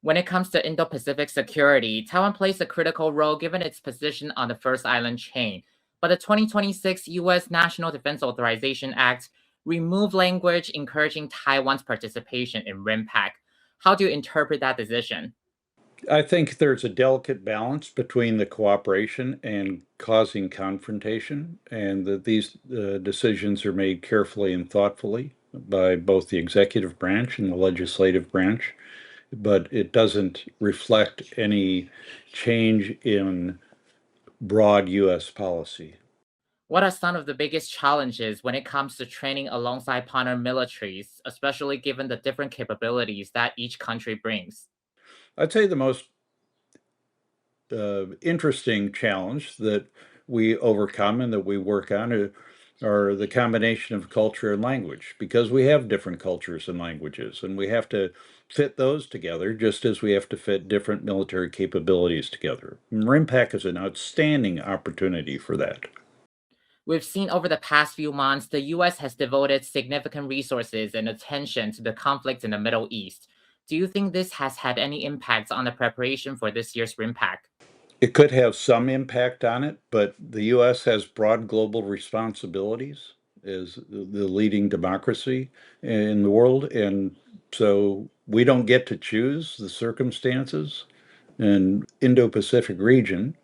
When it comes to Indo-Pacific security, Taiwan plays a critical role given its position on the first island chain. But the 2026 U.S. National Defense Authorization Act removed language encouraging Taiwan's participation in RIMPAC. How do you interpret that decision? I think there's a delicate balance between the cooperation and causing confrontation, and that these decisions are made carefully and thoughtfully by both the executive branch and the legislative branch, but it doesn't reflect any change in broad U.S. policy. What are some of the biggest challenges when it comes to training alongside partner militaries, especially given the different capabilities that each country brings? I'd say the most interesting challenge that we overcome and that we work on are the combination of culture and language, because we have different cultures and languages, and we have to fit those together just as we have to fit different military capabilities together. RIMPAC is an outstanding opportunity for that. We've seen over the past few months the US has devoted significant resources and attention to the conflict in the Middle East. Do you think this has had any impact on the preparation for this year's RIMPAC? It could have some impact on it, but the US has broad global responsibilities as the leading democracy in the world. And so we don't get to choose the circumstances. And Indo-Pacific region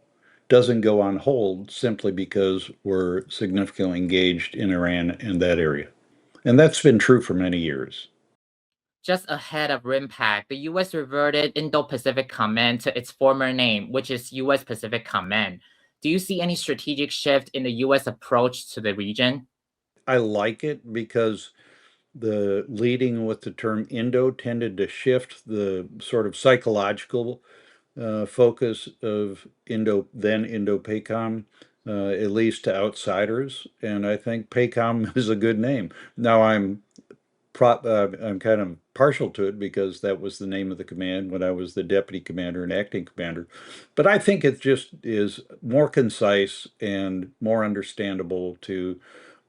doesn't go on hold simply because we're significantly engaged in Iran and that area. And that's been true for many years. Just ahead of RIMPAC, the US reverted Indo-Pacific Command to its former name, which is US Pacific Command. Do you see any strategic shift in the US approach to the region? I like it because the leading with the term Indo tended to shift the sort of psychological focus of Indo-PACOM, at least to outsiders. And I think PACOM is a good name. Now I'm kind of partial to it because that was the name of the command when I was the deputy commander and acting commander. But I think it just is more concise and more understandable to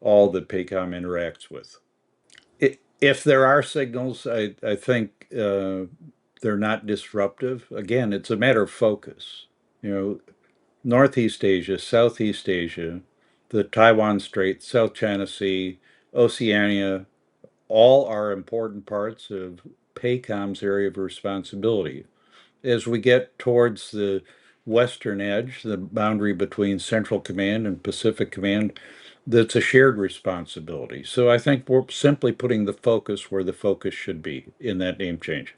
all that PACOM interacts with. If there are signals, I think they're not disruptive. Again, it's a matter of focus. You know, Northeast Asia, Southeast Asia, the Taiwan Strait, South China Sea, Oceania, all are important parts of PACOM's area of responsibility. As we get towards the western edge, the boundary between Central Command and Pacific Command, that's a shared responsibility. So I think we're simply putting the focus where the focus should be in that name change.